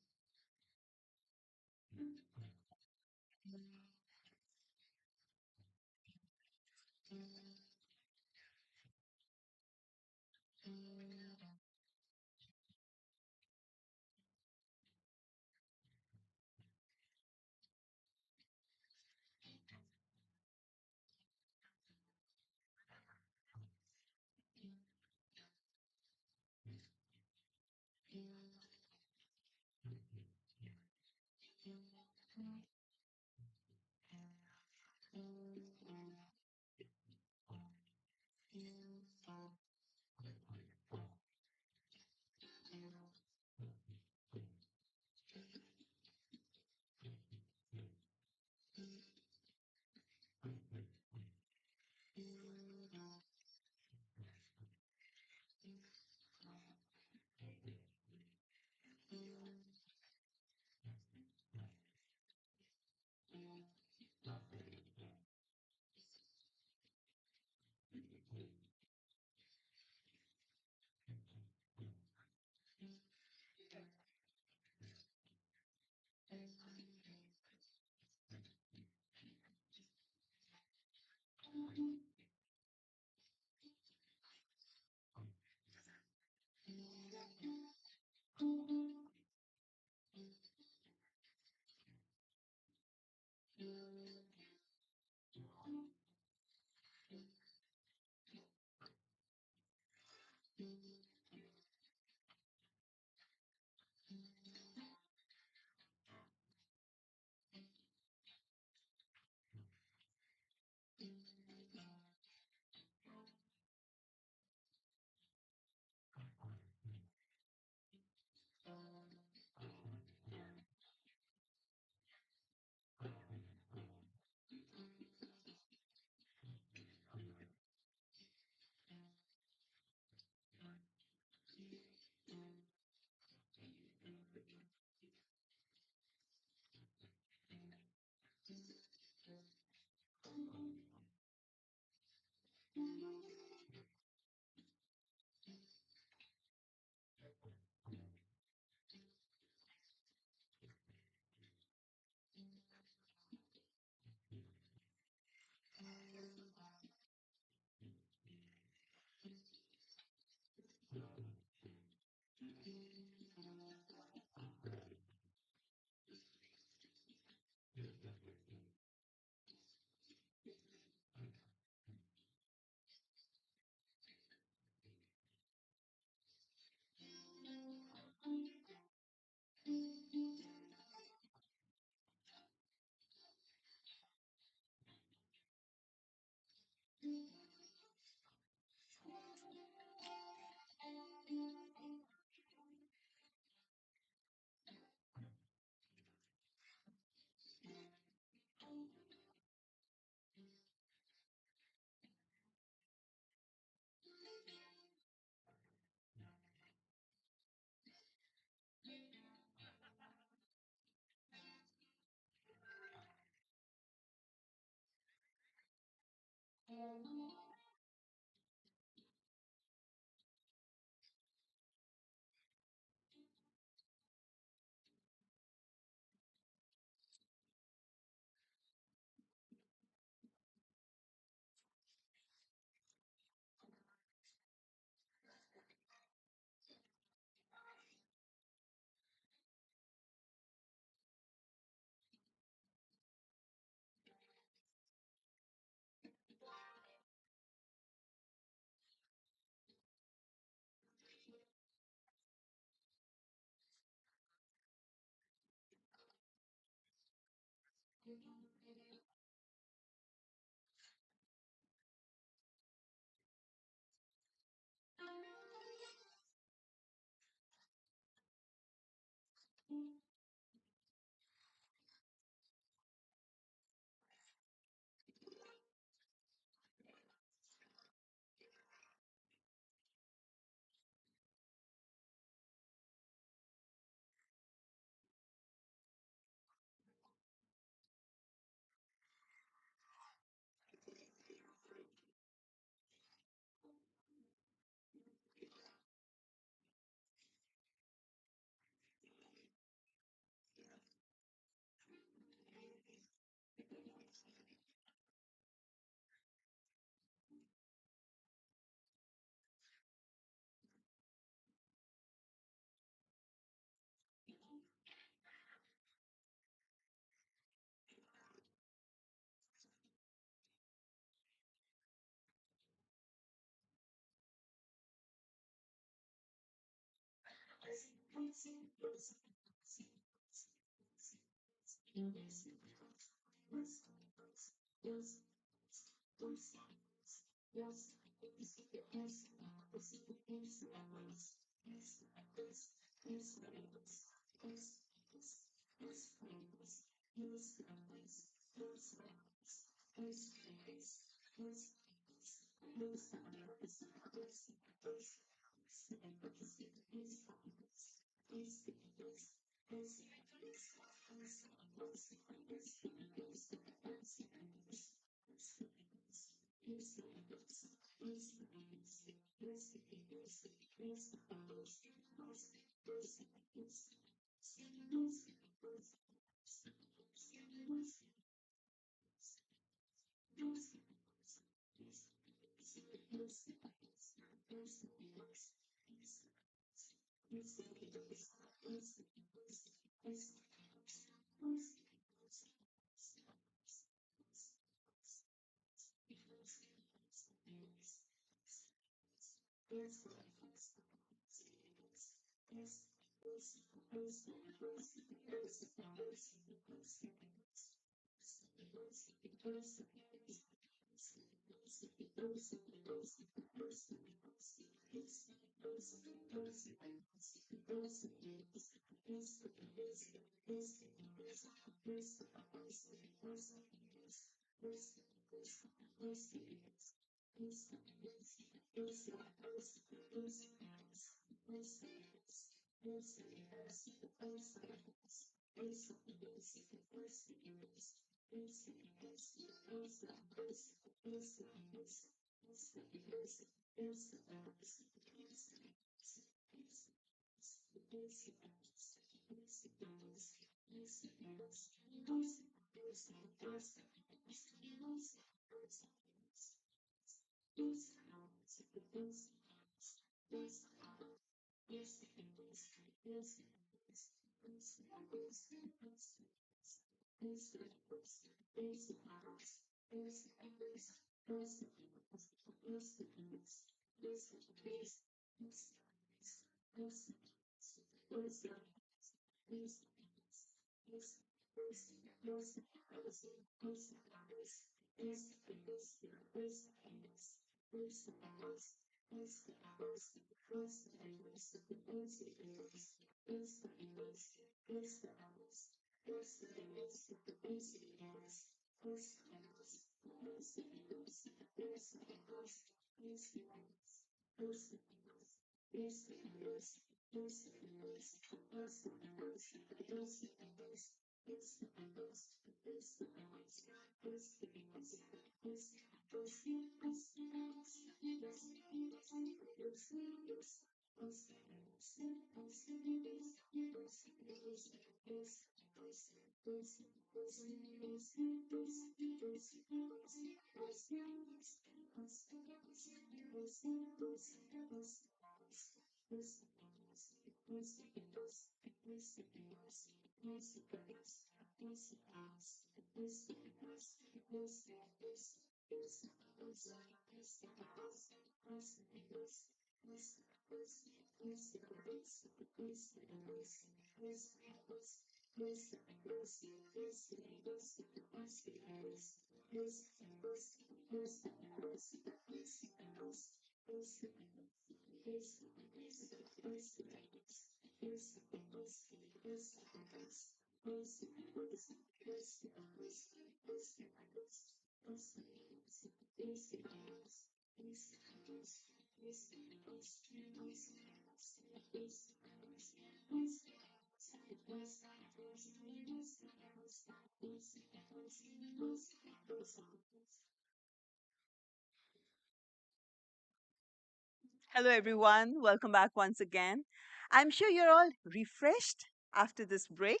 Hello, everyone. Welcome back once again. I'm sure you're all refreshed after this break.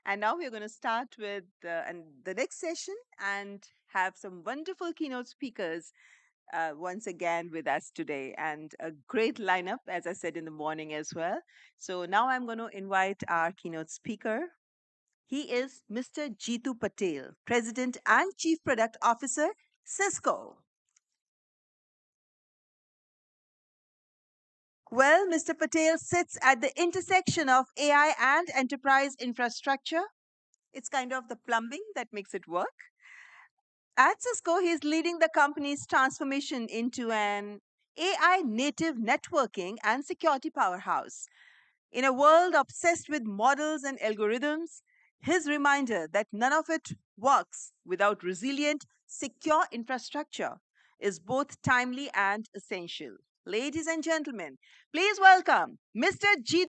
And now we're going to start with the next session and have some wonderful keynote speakers once again with us today, and a great lineup, as I said in the morning as well. So now I'm going to invite our keynote speaker. He is Mr. Jeetu Patel, President and Chief Product Officer, Cisco. Well, Mr. Patel sits at the intersection of AI and enterprise infrastructure. It's kind of the plumbing that makes it work. At Cisco, he's leading the company's transformation into an AI native networking and security powerhouse. In a world obsessed with models and algorithms, his reminder that none of it works without resilient, secure infrastructure is both timely and essential. Ladies and gentlemen, please welcome Mr. G.